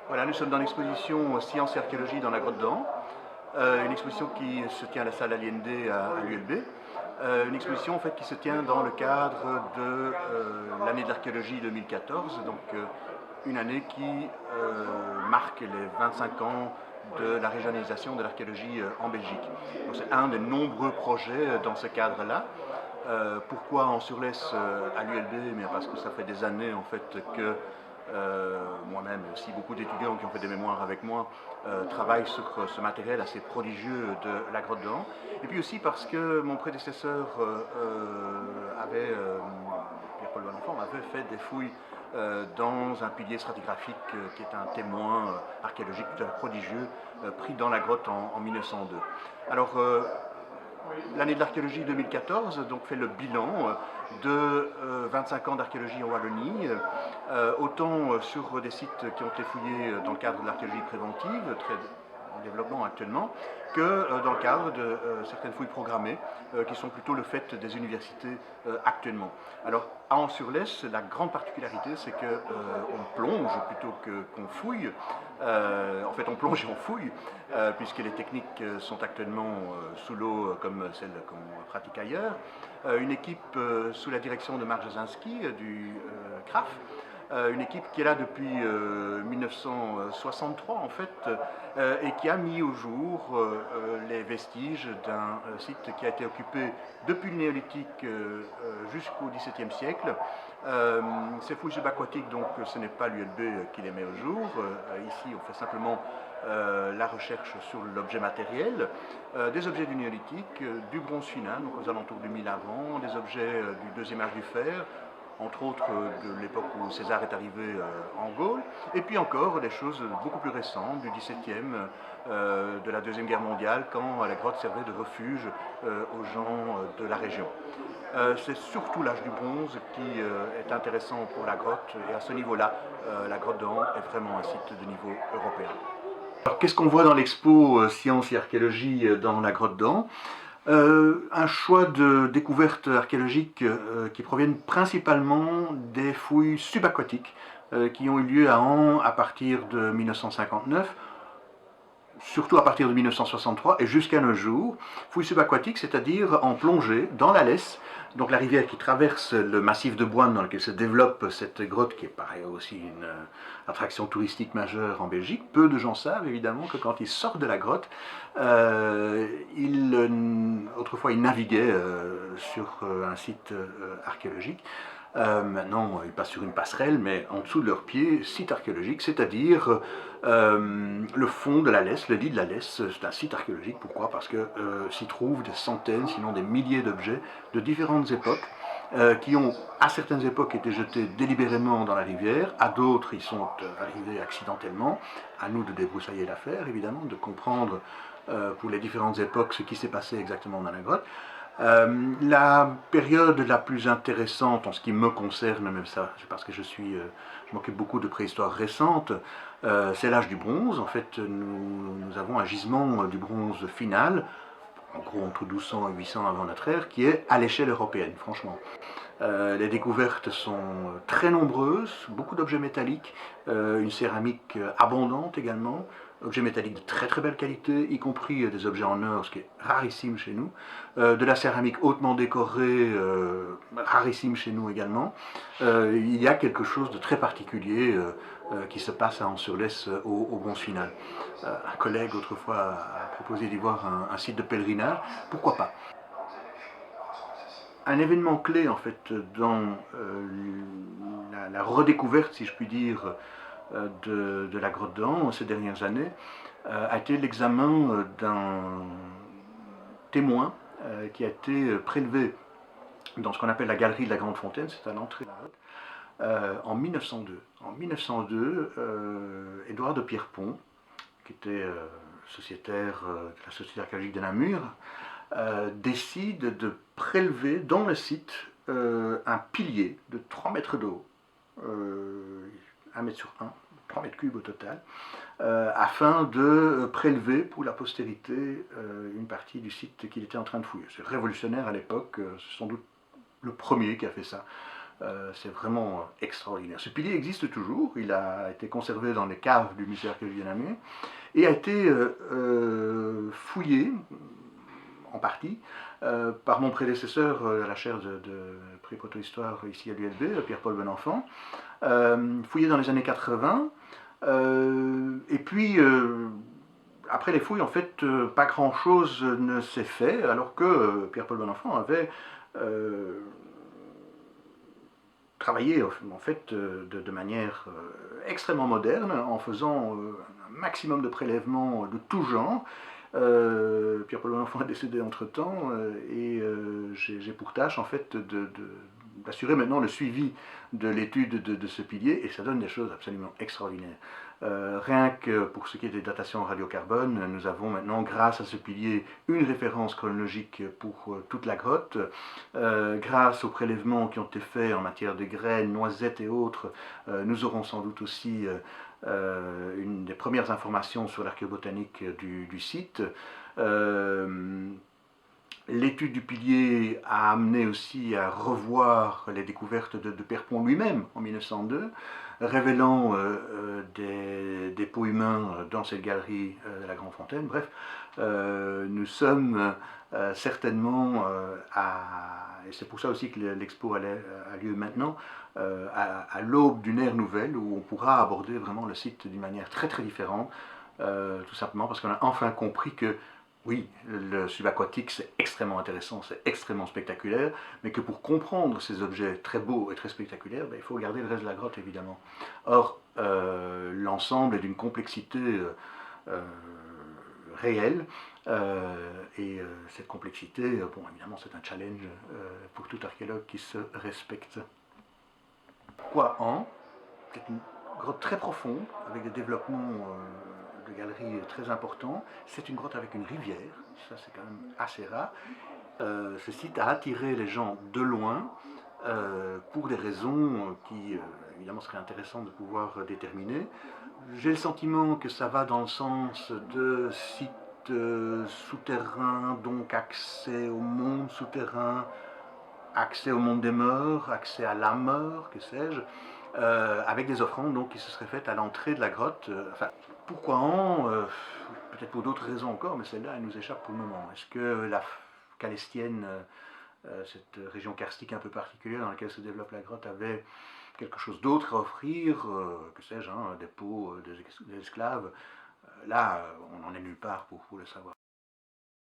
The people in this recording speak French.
Voilà, nous sommes dans l'exposition Sciences et archéologie dans la Grotte d'An, une exposition qui se tient à la salle Allende à l'ULB, une exposition en fait qui se tient dans le cadre de l'année de l'archéologie 2014, donc une année qui marque les 25 ans de la régionalisation de l'archéologie en Belgique. C'est un des nombreux projets dans ce cadre-là. Pourquoi on surlaisse à l'ULB? Parce que ça fait des années en fait que moi-même et aussi beaucoup d'étudiants qui ont fait des mémoires avec moi travaillent sur ce matériel assez prodigieux de la Grotte d'An. Et puis aussi parce que mon prédécesseur Pierre-Paul Bonenfant, avait fait des fouilles dans un pilier stratigraphique qui est un témoin archéologique tout à fait prodigieux pris dans la grotte en 1902. Alors, l'année de l'archéologie 2014 donc, fait le bilan de 25 ans d'archéologie en Wallonie, autant sur des sites qui ont été fouillés dans le cadre de l'archéologie préventive, très en développement actuellement, que dans le cadre de certaines fouilles programmées qui sont plutôt le fait des universités actuellement. Alors à An-sur-Lesse, la grande particularité c'est qu'on plonge plutôt qu'on fouille. En fait on plonge et on fouille puisque les techniques sont actuellement sous l'eau comme celles qu'on pratique ailleurs. Une équipe sous la direction de Marc Jasinski du CRAF, une équipe qui est là depuis 1963 en fait, et qui a mis au jour les vestiges d'un site qui a été occupé depuis le néolithique jusqu'au XVIIe siècle. Ces fouilles subaquatiques, donc ce n'est pas l'ULB qui les met au jour. Ici, on fait simplement la recherche sur l'objet matériel, des objets du néolithique, du bronze final, donc aux alentours du 1000 avant, des objets du deuxième âge du fer, entre autres de l'époque où César est arrivé en Gaule, et puis encore des choses beaucoup plus récentes, du XVIIe, de la Deuxième Guerre mondiale, quand la grotte servait de refuge aux gens de la région. C'est surtout l'âge du bronze qui est intéressant pour la grotte, et à ce niveau-là, la grotte d'An est vraiment un site de niveau européen. Alors, qu'est-ce qu'on voit dans l'expo Sciences et archéologie dans la grotte d'An? Un choix de découvertes archéologiques qui proviennent principalement des fouilles subaquatiques qui ont eu lieu à An à partir de 1959, surtout à partir de 1963 et jusqu'à nos jours. Fouilles subaquatiques, c'est-à-dire en plongée dans la Lesse, donc la rivière qui traverse le massif de Boine dans lequel se développe cette grotte qui est pareil aussi une attraction touristique majeure en Belgique. Peu de gens savent évidemment que quand ils sortent de la grotte, autrefois ils naviguaient sur un site archéologique. Maintenant, ils passent sur une passerelle, mais en dessous de leurs pieds, site archéologique, c'est-à-dire le fond de la Lesse, le lit de la Lesse. C'est un site archéologique. Pourquoi? Parce que s'y trouvent des centaines, sinon des milliers d'objets de différentes époques, qui ont à certaines époques été jetés délibérément dans la rivière, à d'autres ils sont arrivés accidentellement. À nous de débroussailler l'affaire, évidemment, de comprendre pour les différentes époques ce qui s'est passé exactement dans la grotte. La période la plus intéressante en ce qui me concerne, même ça, c'est parce que je m'occupe beaucoup de préhistoire récente, c'est l'âge du bronze. En fait, nous avons un gisement du bronze final, en gros entre 1200 et 800 avant notre ère, qui est à l'échelle européenne, franchement. Les découvertes sont très nombreuses, beaucoup d'objets métalliques, une céramique abondante également, objets métalliques de très très belle qualité, y compris des objets en or, ce qui est rarissime chez nous, de la céramique hautement décorée, rarissime chez nous également. Il y a quelque chose de très particulier qui se passe à An-sur-Lesse au bronze final. Un collègue autrefois a proposé d'y voir un site de pèlerinage, pourquoi pas. Un événement clé en fait dans la redécouverte, si je puis dire, de la grotte d'An ces dernières années a été l'examen d'un témoin qui a été prélevé dans ce qu'on appelle la galerie de la Grande Fontaine, c'est à l'entrée de la grotte, en 1902. En 1902, Édouard de Pierrepont, qui était sociétaire de la Société archéologique de Namur, décide de prélever dans le site un pilier de 3 mètres de haut, 1 mètre sur 1, 3 mètres cubes au total, afin de prélever pour la postérité une partie du site qu'il était en train de fouiller. C'est révolutionnaire à l'époque, c'est sans doute le premier qui a fait ça. C'est vraiment extraordinaire. Ce pilier existe toujours, il a été conservé dans les caves du musée archéologique de Namur et a été fouillé, en partie, par mon prédécesseur à la chaire de pré-proto-histoire ici à l'ULB, Pierre-Paul Bonenfant, fouillé dans les années 80. Et puis, après les fouilles, en fait, pas grand-chose ne s'est fait, alors que Pierre-Paul Bonenfant avait travaillé en fait de manière extrêmement moderne, en faisant un maximum de prélèvements de tout genre. Pierre-Paul Bonenfant est décédé entre-temps et j'ai pour tâche en fait d'assurer maintenant le suivi de l'étude de ce pilier et ça donne des choses absolument extraordinaires. Rien que pour ce qui est des datations en radiocarbone, nous avons maintenant, grâce à ce pilier, une référence chronologique pour toute la grotte. Grâce aux prélèvements qui ont été faits en matière de graines, noisettes et autres, nous aurons sans doute aussi une des premières informations sur l'archéobotanique du site. L'étude du pilier a amené aussi à revoir les découvertes de Pierpont lui-même en 1902, révélant des dépôts humains dans cette galerie de la Grande Fontaine. Bref, nous sommes certainement et c'est pour ça aussi que l'expo a lieu maintenant, à l'aube d'une ère nouvelle où on pourra aborder vraiment le site d'une manière très très différente, tout simplement parce qu'on a enfin compris que oui, le subaquatique c'est extrêmement intéressant, c'est extrêmement spectaculaire, mais que pour comprendre ces objets très beaux et très spectaculaires, il faut regarder le reste de la grotte évidemment. Or, l'ensemble est d'une complexité réelle, et cette complexité, bon évidemment c'est un challenge pour tout archéologue qui se respecte. Pourquoi en C'est une grotte très profonde, avec des développements de galeries très importants. C'est une grotte avec une rivière, ça c'est quand même assez rare. Ce site a attiré les gens de loin pour des raisons qui évidemment seraient intéressantes de pouvoir déterminer. J'ai le sentiment que ça va dans le sens de sites souterrains, donc accès au monde souterrain, accès au monde des morts, accès à la mort, que sais-je, avec des offrandes donc, qui se seraient faites à l'entrée de la grotte. Enfin, pourquoi en peut-être pour d'autres raisons encore, mais celle-là, elle nous échappe pour le moment. Est-ce que la Calestienne, cette région karstique un peu particulière dans laquelle se développe la grotte, avait quelque chose d'autre à offrir, que sais-je, hein, des peaux, des esclaves? Là, on n'en est nulle part pour le savoir.